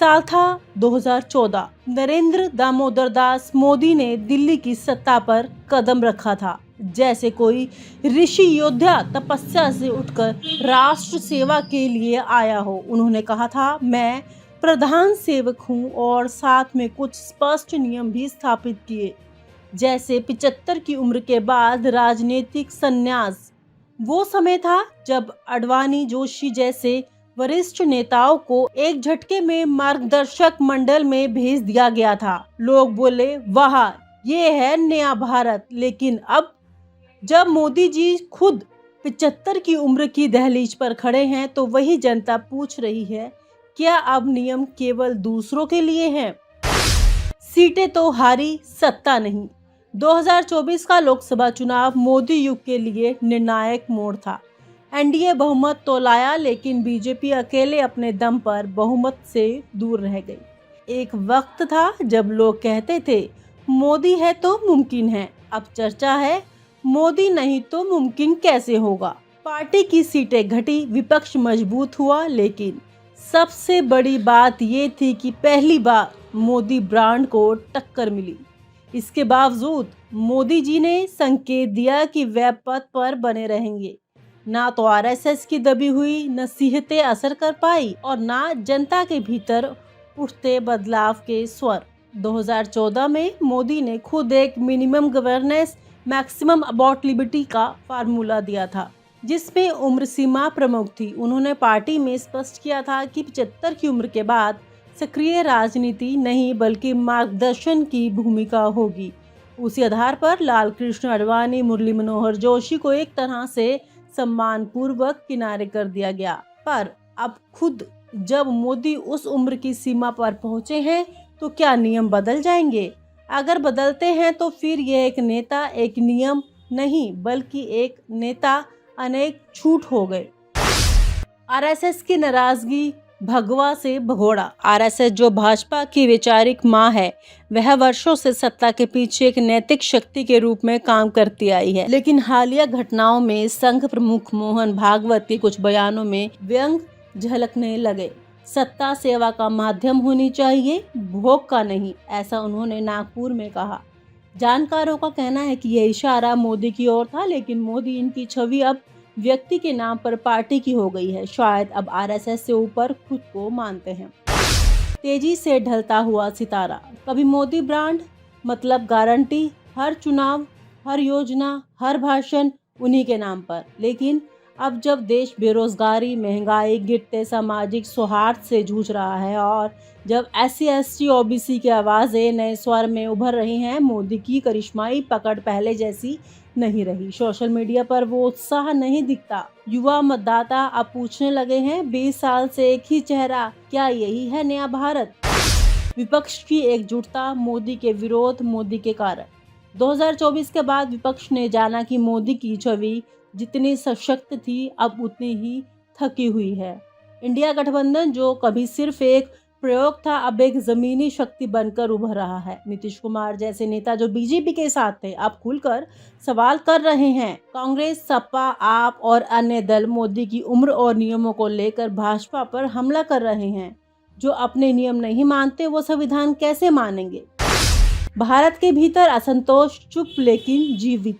साल था 2014। नरेंद्र दामोदर दास मोदी ने दिल्ली की सत्ता पर कदम रखा था, जैसे कोई ऋषि योद्धा तपस्या से उठकर राष्ट्र सेवा के लिए आया हो। उन्होंने कहा था, मैं प्रधान सेवक हूँ, और साथ में कुछ स्पष्ट नियम भी स्थापित किए, जैसे 75 की उम्र के बाद राजनीतिक संन्यास। वो समय था जब अडवाणी, जोशी जैसे वरिष्ठ नेताओं को एक झटके में मार्गदर्शक मंडल में भेज दिया गया था। लोग बोले, वाह, ये है नया भारत। लेकिन अब जब मोदी जी खुद 75 की उम्र की दहलीज पर खड़े हैं, तो वही जनता पूछ रही है, क्या अब नियम केवल दूसरों के लिए हैं? सीटें तो हारी, सत्ता नहीं। 2024 का लोकसभा चुनाव मोदी युग के लिए निर्णायक मोड़ था। एनडीए बहुमत तो लाया, लेकिन बीजेपी अकेले अपने दम पर बहुमत से दूर रह गई। एक वक्त था जब लोग कहते थे, मोदी है तो मुमकिन है। अब चर्चा है, मोदी नहीं तो मुमकिन कैसे होगा। पार्टी की सीटें घटी, विपक्ष मजबूत हुआ, लेकिन सबसे बड़ी बात ये थी कि पहली बार मोदी ब्रांड को टक्कर मिली। इसके बावजूद मोदी जी ने संकेत दिया कि वे पद पर बने रहेंगे। ना तो आरएसएस की दबी हुई नसीहतें असर कर पाई, और ना जनता के भीतर उठते बदलाव के स्वर। 2014 में मोदी ने खुद एक minimum governance maximum about liberty का फार्मूला दिया था, जिसमें उम्र सीमा प्रमुख थी। उन्होंने पार्टी में स्पष्ट किया था कि 75 की उम्र के बाद सक्रिय राजनीति नहीं, बल्कि मार्गदर्शन की भूमिका होगी। उसी आधार पर लाल कृष्ण आडवाणी, मुरली मनोहर जोशी को एक तरह से सम्मानपूर्वक किनारे कर दिया गया। पर अब खुद जब मोदी उस उम्र की सीमा पर पहुंचे हैं, तो क्या नियम बदल जाएंगे? अगर बदलते हैं तो फिर यह एक नेता एक नियम नहीं, बल्कि एक नेता अनेक छूट हो गए। आरएसएस की नाराजगी भगवा से भगोड़ा। आरएसएस, जो भाजपा की वैचारिक मां है, वह वर्षों से सत्ता के पीछे एक नैतिक शक्ति के रूप में काम करती आई है। लेकिन हालिया घटनाओं में संघ प्रमुख मोहन भागवत के कुछ बयानों में व्यंग झलकने लगे। सत्ता सेवा का माध्यम होनी चाहिए, भोग का नहीं, ऐसा उन्होंने नागपुर में कहा। जानकारों का कहना है कि यह इशारा मोदी की ओर था, लेकिन मोदी इनकी छवि अब व्यक्ति के नाम पर पार्टी की हो गई है। शायद अब आरएसएस से ऊपर खुद को मानते हैं। तेजी से ढलता हुआ सितारा। कभी मोदी ब्रांड मतलब गारंटी, हर चुनाव, हर योजना, हर भाषण उन्हीं के नाम पर। लेकिन अब जब देश बेरोजगारी, महंगाई, गिरते सामाजिक सौहार्द से जूझ रहा है, और जब SC ST OBC की आवाज़ें नए स्वर में उभर रही हैं, मोदी की करिश्माई पकड़ पहले जैसी नहीं रही। सोशल मीडिया पर वो उत्साह नहीं दिखता। युवा मतदाता अब पूछने लगे हैं, 20 साल से एक ही चेहरा, क्या यही है नया भारत? विपक्ष की एकजुटता, मोदी के विरोध, मोदी के कारण। 2024 के बाद विपक्ष ने जाना कि मोदी की छवि जितनी सशक्त थी, अब उतनी ही थकी हुई है। इंडिया गठबंधन, जो कभी सिर्फ एक प्रयोग था, अब एक जमीनी शक्ति बनकर उभर रहा है। नीतीश कुमार जैसे नेता जो बीजेपी के साथ थे, अब खुलकर सवाल कर रहे हैं। कांग्रेस, सपा, आप और अन्य दल मोदी की उम्र और नियमों को लेकर भाजपा पर हमला कर रहे हैं। जो अपने नियम नहीं मानते, वो संविधान कैसे मानेंगे? भारत के भीतर असंतोष, चुप लेकिन जीवित।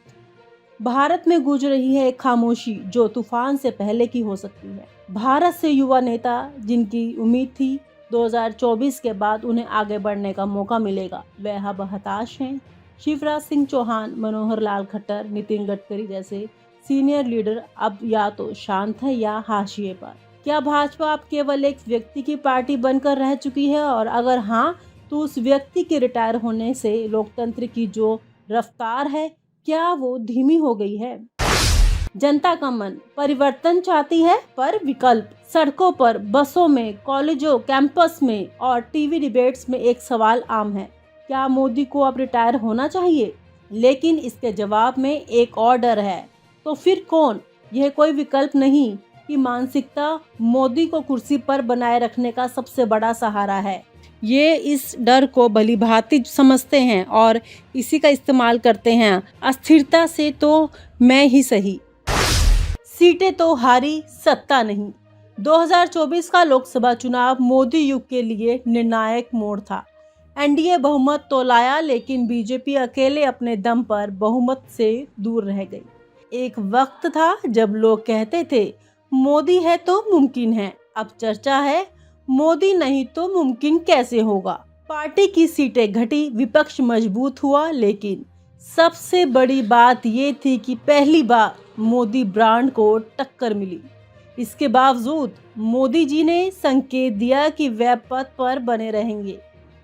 भारत में गूंज रही है एक खामोशी जो तूफान से पहले की हो सकती है। भारत से युवा नेता, जिनकी उम्मीद थी 2024 के बाद उन्हें आगे बढ़ने का मौका मिलेगा, वह अब हताश हैं। शिवराज सिंह चौहान, मनोहर लाल खट्टर, नितिन गडकरी जैसे सीनियर लीडर अब या तो शांत है या हाशिए पर। क्या भाजपा अब केवल एक व्यक्ति की पार्टी बनकर रह चुकी है? और अगर हाँ, तो उस व्यक्ति के रिटायर होने से लोकतंत्र की जो रफ्तार है, क्या वो धीमी हो गई है? जनता का मन परिवर्तन चाहती है, पर विकल्प। सड़कों पर, बसों में, कॉलेजों, कैंपस में और टीवी डिबेट्स में एक सवाल आम है, क्या मोदी को अब रिटायर होना चाहिए? लेकिन इसके जवाब में एक और डर है, तो फिर कौन? यह कोई विकल्प नहीं कि मानसिकता मोदी को कुर्सी पर बनाए रखने का सबसे बड़ा सहारा है। ये इस डर को भलीभांति समझते हैं और इसी का इस्तेमाल करते हैं। अस्थिरता से तो मैं ही सही। सीटें तो हारी, सत्ता नहीं। 2024 का लोकसभा चुनाव मोदी युग के लिए निर्णायक मोड़ था। एनडीए बहुमत तो लाया, लेकिन बीजेपी अकेले अपने दम पर बहुमत से दूर रह गई। एक वक्त था जब लोग कहते थे मोदी है तो मुमकिन है। अब चर्चा है मोदी नहीं तो मुमकिन कैसे होगा। पार्टी की सीटें घटी, विपक्ष मजबूत हुआ, लेकिन सबसे बड़ी बात ये थी कि पहली बार मोदी ब्रांड को टक्कर मिली। इसके बावजूद मोदी जी ने संकेत दिया कि वे पद पर बने रहेंगे।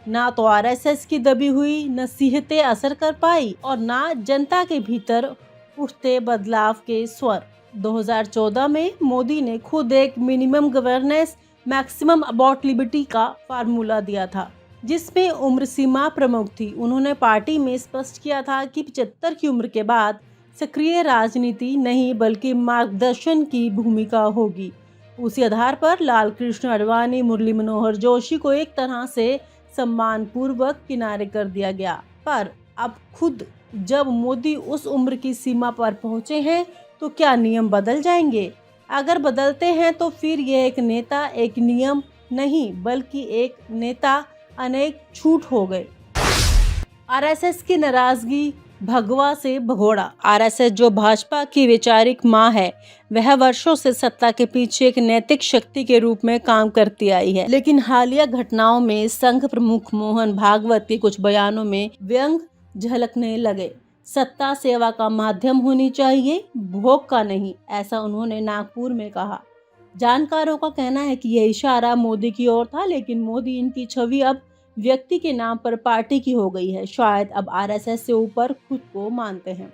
ना तो आरएसएस की दबी हुई नसीहतें असर कर पाई और ना जनता के भीतर उठते बदलाव के स्वर। 2014 में मोदी ने खुद एक minimum governance maximum about liberty का फार्मूला दिया था, जिसमें उम्र सीमा प्रमुख थी। उन्होंने पार्टी में स्पष्ट किया था कि 75 की उम्र के बाद सक्रिय राजनीति नहीं बल्कि मार्गदर्शन की भूमिका होगी। उसी आधार पर लाल कृष्ण आडवाणी, मुरली मनोहर जोशी को एक तरह से सम्मानपूर्वक किनारे कर दिया गया। पर अब खुद जब मोदी उस उम्र की सीमा पर पहुंचे हैं तो क्या नियम बदल जाएंगे? अगर बदलते हैं तो फिर यह एक नेता एक नियम नहीं बल्कि एक नेता अनेक छूट हो गए। आरएसएस की नाराजगी भगवा से भगोड़ा। आरएसएस जो भाजपा की वैचारिक मां है, वह वर्षों से सत्ता के पीछे एक नैतिक शक्ति के रूप में काम करती आई है। लेकिन हालिया घटनाओं में संघ प्रमुख मोहन भागवत के कुछ बयानों में व्यंग झलकने लगे। सत्ता सेवा का माध्यम होनी चाहिए, भोग का नहीं, ऐसा उन्होंने नागपुर में कहा। जानकारों का कहना है कि यह इशारा मोदी की ओर था, लेकिन मोदी इनकी छवि अब व्यक्ति के नाम पर पार्टी की हो गई है। शायद अब आरएसएस से ऊपर खुद को मानते हैं।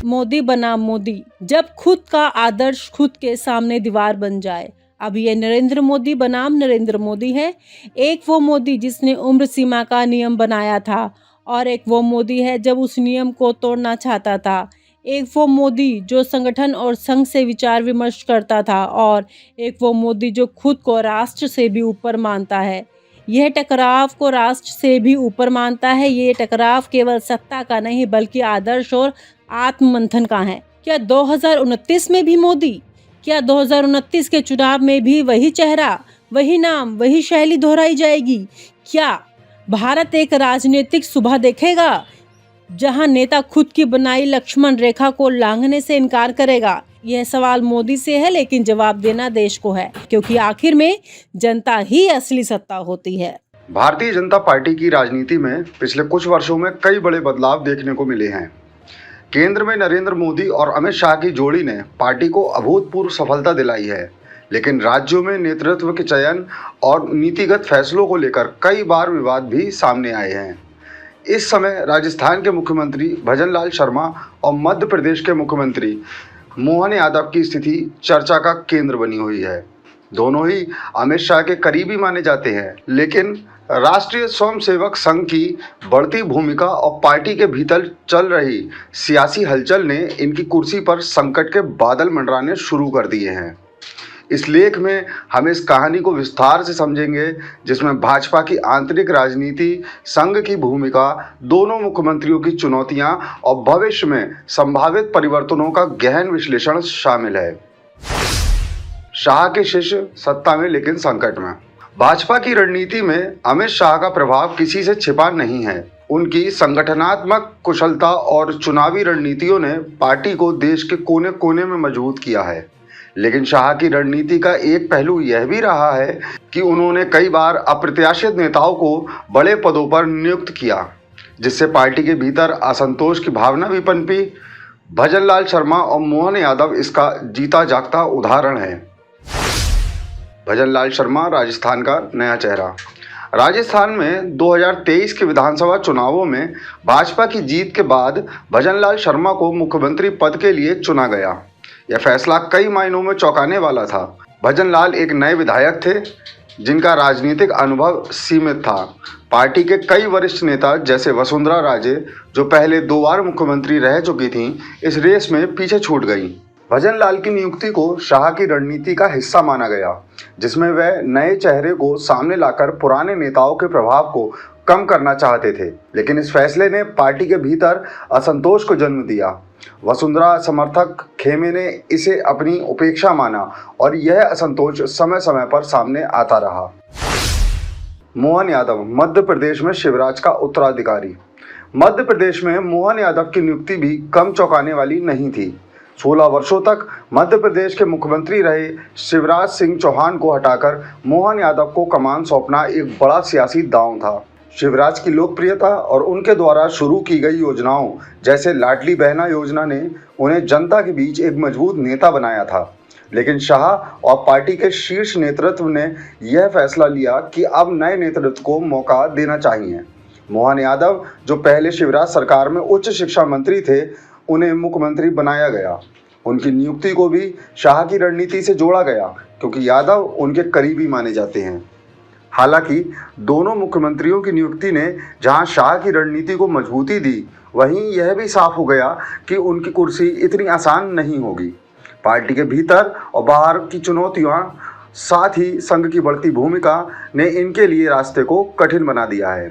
मोदी बनाम मोदी, जब खुद का आदर्श खुद के सामने दीवार बन जाए। अब ये नरेंद्र मोदी बनाम नरेंद्र मोदी है। एक वो मोदी जिसने उम्र सीमा का नियम बनाया था और एक वो मोदी है जब उस नियम को तोड़ना चाहता था। एक वो मोदी जो संगठन और संघ से विचार विमर्श करता था और एक वो मोदी जो खुद को राष्ट्र से भी ऊपर मानता है। यह टकराव को राष्ट्र से भी ऊपर मानता है। ये टकराव केवल सत्ता का नहीं बल्कि आदर्श और आत्ममंथन का है। क्या 2029 में भी मोदी? क्या 2029 के चुनाव में भी वही चेहरा, वही नाम, वही शैली दोहराई जाएगी? क्या भारत एक राजनीतिक सुबह देखेगा जहां नेता खुद की बनाई लक्ष्मण रेखा को लांघने से इनकार करेगा? यह सवाल मोदी से है, लेकिन जवाब देना देश को है, क्योंकि आखिर में जनता ही असली सत्ता होती है। भारतीय जनता पार्टी की राजनीति में पिछले कुछ वर्षों में कई बड़े बदलाव देखने को मिले हैं। केंद्र में नरेंद्र मोदी और अमित शाह की जोड़ी ने पार्टी को अभूतपूर्व सफलता दिलाई है, लेकिन राज्यों में नेतृत्व के चयन और नीतिगत फैसलों को लेकर कई बार विवाद भी सामने आए हैं। इस समय राजस्थान के मुख्यमंत्री भजनलाल शर्मा और मध्य प्रदेश के मुख्यमंत्री मोहन यादव की स्थिति चर्चा का केंद्र बनी हुई है। दोनों ही अमित शाह के करीबी माने जाते हैं, लेकिन राष्ट्रीय स्वयंसेवक संघ की बढ़ती भूमिका और पार्टी के भीतर चल रही सियासी हलचल ने इनकी कुर्सी पर संकट के बादल मंडराने शुरू कर दिए हैं। इस लेख में हम इस कहानी को विस्तार से समझेंगे, जिसमें भाजपा की आंतरिक राजनीति, संघ की भूमिका, दोनों मुख्यमंत्रियों की चुनौतियां और भविष्य में संभावित परिवर्तनों का गहन विश्लेषण शामिल है। शाह के शिष्य सत्ता में लेकिन संकट में। भाजपा की रणनीति में अमित शाह का प्रभाव किसी से छिपा नहीं है। उनकी संगठनात्मक कुशलता और चुनावी रणनीतियों ने पार्टी को देश के कोने कोने में मजबूत किया है। लेकिन शाह की रणनीति का एक पहलू यह भी रहा है कि उन्होंने कई बार अप्रत्याशित नेताओं को बड़े पदों पर नियुक्त किया, जिससे पार्टी के भीतर असंतोष की भावना भी पनपी। भजनलाल शर्मा और मोहन यादव इसका जीता जागता उदाहरण है। भजनलाल शर्मा राजस्थान का नया चेहरा। राजस्थान में 2023 के विधानसभा चुनावों में भाजपा की जीत के बाद भजनलाल शर्मा को मुख्यमंत्री पद के लिए चुना गया। यह फैसला कई मायनों में चौंकाने वाला था। भजनलाल एक नए विधायक थे जिनका राजनीतिक अनुभव सीमित था। पार्टी के कई वरिष्ठ नेता जैसे वसुंधरा राजे, जो पहले 2 बार मुख्यमंत्री रह चुकी थीं, इस रेस में पीछे छूट गईं। भजनलाल की नियुक्ति को शाह की रणनीति का हिस्सा माना गया, जिसमें वह नए चेहरे को सामने लाकर पुराने नेताओं के प्रभाव को कम करना चाहते थे, लेकिन इस फैसले ने पार्टी के भीतर असंतोष को जन्म दिया। वसुंधरा समर्थक खेमे ने इसे अपनी उपेक्षा माना और यह असंतोष समय समय पर सामने आता रहा। मोहन यादव मध्य प्रदेश में शिवराज का उत्तराधिकारी। मध्य प्रदेश में मोहन यादव की नियुक्ति भी कम चौंकाने वाली नहीं थी। 16 वर्षों तक मध्य प्रदेश के मुख्यमंत्री रहे शिवराज सिंह चौहान को हटाकर मोहन यादव को कमान सौंपना एक बड़ा सियासी दांव था। शिवराज की लोकप्रियता और उनके द्वारा शुरू की गई योजनाओं जैसे लाडली बहना योजना ने उन्हें जनता के बीच एक मजबूत नेता बनाया था। लेकिन शाह और पार्टी के शीर्ष नेतृत्व ने यह फैसला लिया कि अब नए नेतृत्व को मौका देना चाहिए। मोहन यादव, जो पहले शिवराज सरकार में उच्च शिक्षा मंत्री थे, उन्हें मुख्यमंत्री बनाया गया। उनकी नियुक्ति को भी शाह की रणनीति से जोड़ा गया क्योंकि यादव उनके करीबी माने जाते हैं। हालांकि दोनों मुख्यमंत्रियों की नियुक्ति ने जहां शाह की रणनीति को मजबूती दी, वहीं यह भी साफ हो गया कि उनकी कुर्सी इतनी आसान नहीं होगी। पार्टी के भीतर और बाहर की चुनौतियां, साथ ही संघ की बढ़ती भूमिका ने इनके लिए रास्ते को कठिन बना दिया है।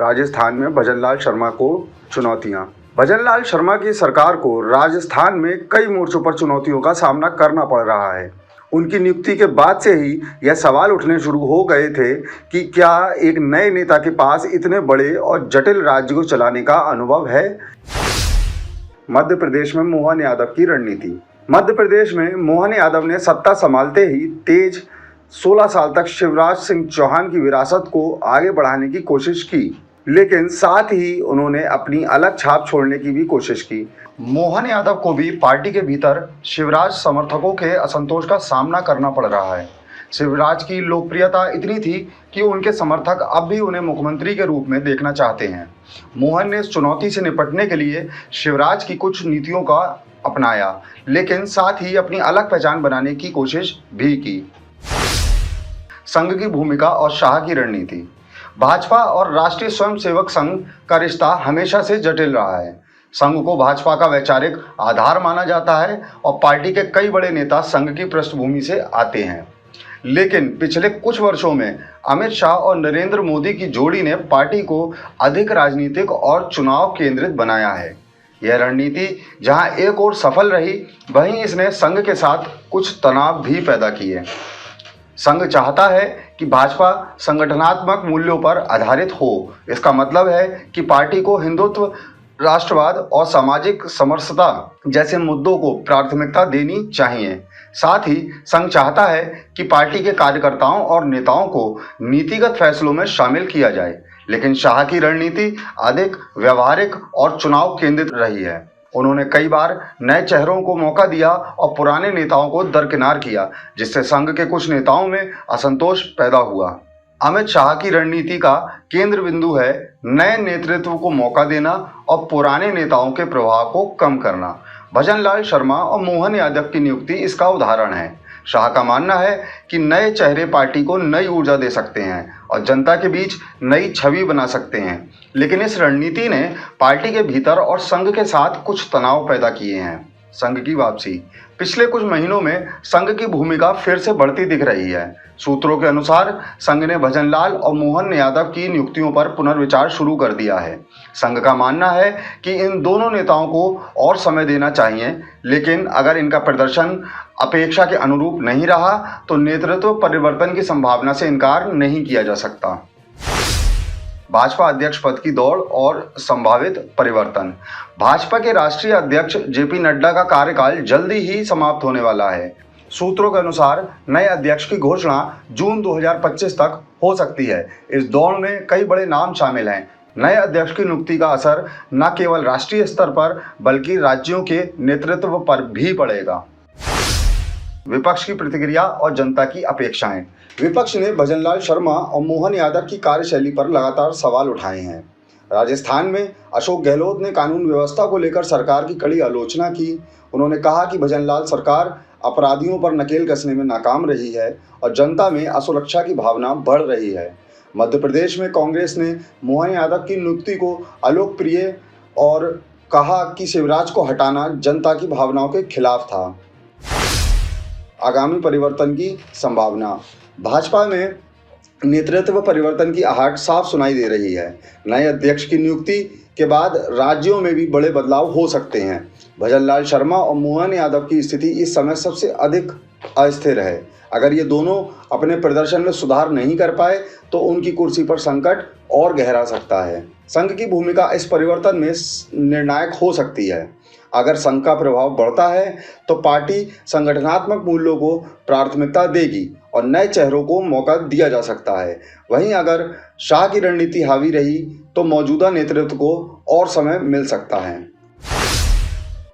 राजस्थान में भजनलाल शर्मा को चुनौतियां। भजनलाल शर्मा की सरकार को राजस्थान में कई मोर्चों पर चुनौतियों का सामना करना पड़ रहा है। उनकी नियुक्ति के बाद से ही यह सवाल उठने शुरू हो गए थे कि क्या एक नए नेता के पास इतने बड़े और जटिल राज्य को चलाने का अनुभव है। मध्य प्रदेश में मोहन यादव की रणनीति। मध्य प्रदेश में मोहन यादव ने सत्ता संभालते ही तेज 16 साल तक शिवराज सिंह चौहान की विरासत को आगे बढ़ाने की कोशिश की, लेकिन साथ ही उन्होंने अपनी अलग छाप छोड़ने की भी कोशिश की। मोहन यादव को भी पार्टी के भीतर शिवराज समर्थकों के असंतोष का सामना करना पड़ रहा है। शिवराज की लोकप्रियता इतनी थी कि उनके समर्थक अब भी उन्हें मुख्यमंत्री के रूप में देखना चाहते हैं। मोहन ने इस चुनौती से निपटने के लिए शिवराज की कुछ नीतियों का अपनाया, लेकिन साथ ही अपनी अलग पहचान बनाने की कोशिश भी की। संघ की भूमिका और शाह की रणनीति। भाजपा और राष्ट्रीय स्वयंसेवक संघ का रिश्ता हमेशा से जटिल रहा है। संघ को भाजपा का वैचारिक आधार माना जाता है और पार्टी के कई बड़े नेता संघ की पृष्ठभूमि से आते हैं। लेकिन पिछले कुछ वर्षों में अमित शाह और नरेंद्र मोदी की जोड़ी ने पार्टी को अधिक राजनीतिक और चुनाव केंद्रित बनाया है। यह रणनीति जहां एक ओर सफल रही, वहीं इसने संघ के साथ कुछ तनाव भी पैदा किए। संघ चाहता है कि भाजपा संगठनात्मक मूल्यों पर आधारित हो। इसका मतलब है कि पार्टी को हिंदुत्व, राष्ट्रवाद और सामाजिक समरसता जैसे मुद्दों को प्राथमिकता देनी चाहिए। साथ ही संघ चाहता है कि पार्टी के कार्यकर्ताओं और नेताओं को नीतिगत फैसलों में शामिल किया जाए, लेकिन शाह की रणनीति अधिक व्यवहारिक और चुनाव केंद्रित रही है। उन्होंने कई बार नए चेहरों को मौका दिया और पुराने नेताओं को दरकिनार किया, जिससे संघ के कुछ नेताओं में असंतोष पैदा हुआ। अमित शाह की रणनीति का केंद्र बिंदु है नए नेतृत्व को मौका देना और पुराने नेताओं के प्रभाव को कम करना। भजनलाल शर्मा और मोहन यादव की नियुक्ति इसका उदाहरण है। शाह का मानना है कि नए चेहरे पार्टी को नई ऊर्जा दे सकते हैं और जनता के बीच नई छवि बना सकते हैं, लेकिन इस रणनीति ने पार्टी के भीतर और संघ के साथ कुछ तनाव पैदा किए हैं। संघ की वापसी। पिछले कुछ महीनों में संघ की भूमिका फिर से बढ़ती दिख रही है। सूत्रों के अनुसार संघ ने भजनलाल और मोहन यादव की नियुक्तियों पर पुनर्विचार शुरू कर दिया है। संघ का मानना है कि इन दोनों नेताओं को और समय देना चाहिए, लेकिन अगर इनका प्रदर्शन अपेक्षा के अनुरूप नहीं रहा तो नेतृत्व परिवर्तन की संभावना से इनकार नहीं किया जा सकता। भाजपा अध्यक्ष पद की दौड़ और संभावित परिवर्तन। भाजपा के राष्ट्रीय अध्यक्ष जेपी नड्डा का कार्यकाल जल्दी ही समाप्त होने वाला है। सूत्रों के अनुसार नए अध्यक्ष की घोषणा जून 2025 तक हो सकती है। इस दौड़ में कई बड़े नाम शामिल हैं। नए अध्यक्ष की नियुक्ति का असर न केवल राष्ट्रीय स्तर पर बल्कि राज्यों के नेतृत्व पर भी पड़ेगा। विपक्ष की प्रतिक्रिया और जनता की अपेक्षाएं। विपक्ष ने भजनलाल शर्मा और मोहन यादव की कार्यशैली पर लगातार सवाल उठाए हैं। राजस्थान में अशोक गहलोत ने कानून व्यवस्था को लेकर सरकार की कड़ी आलोचना की। उन्होंने कहा कि भजनलाल सरकार अपराधियों पर नकेल कसने में नाकाम रही है और जनता में असुरक्षा की भावना बढ़ रही है। मध्य प्रदेश में कांग्रेस ने मोहन यादव की नियुक्ति को अलोकप्रिय और कहा कि शिवराज को हटाना जनता की भावनाओं के खिलाफ था। आगामी परिवर्तन की संभावना। भाजपा में नेतृत्व परिवर्तन की आहट साफ सुनाई दे रही है। नए अध्यक्ष की नियुक्ति के बाद राज्यों में भी बड़े बदलाव हो सकते हैं। भजनलाल शर्मा और मोहन यादव की स्थिति इस समय सबसे अधिक अस्थिर है। अगर ये दोनों अपने प्रदर्शन में सुधार नहीं कर पाए तो उनकी कुर्सी पर संकट और गहरा सकता है। संघ की भूमिका इस परिवर्तन में निर्णायक हो सकती है। अगर संघ का प्रभाव बढ़ता है तो पार्टी संगठनात्मक मूल्यों को प्राथमिकता देगी और नए चेहरों को मौका दिया जा सकता है। वहीं अगर शाह की रणनीति हावी रही तो मौजूदा नेतृत्व को और समय मिल सकता है।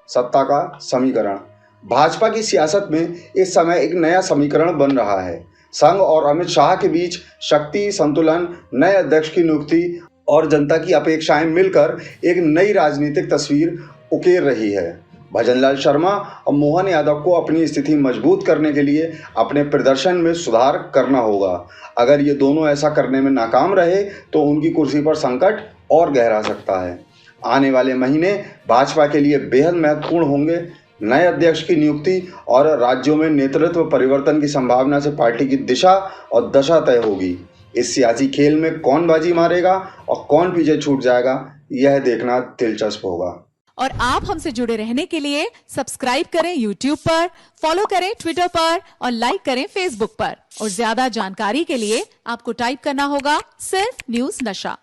सत्ता का समीकरण। भाजपा की सियासत में इस समय एक नया समीकरण बन रहा है। संघ और अमित शाह के बीच शक्ति संतुलन, नए अध्यक्ष की नियुक्ति और जनता की अपेक्षाएं मिलकर एक नई राजनीतिक तस्वीर उकेर रही है। भजनलाल शर्मा और मोहन यादव को अपनी स्थिति मजबूत करने के लिए अपने प्रदर्शन में सुधार करना होगा। अगर ये दोनों ऐसा करने में नाकाम रहे तो उनकी कुर्सी पर संकट और गहरा सकता है। आने वाले महीने भाजपा के लिए बेहद महत्वपूर्ण होंगे। नए अध्यक्ष की नियुक्ति और राज्यों में नेतृत्व परिवर्तन की संभावना से पार्टी की दिशा और दशा तय होगी। इस सियासी खेल में कौन बाजी मारेगा और कौन पीछे छूट जाएगा, यह देखना दिलचस्प होगा। और आप हमसे जुड़े रहने के लिए सब्सक्राइब करें YouTube पर, फॉलो करें Twitter पर और लाइक करें Facebook पर। और ज्यादा जानकारी के लिए आपको टाइप करना होगा सिर्फ न्यूज़ नशा।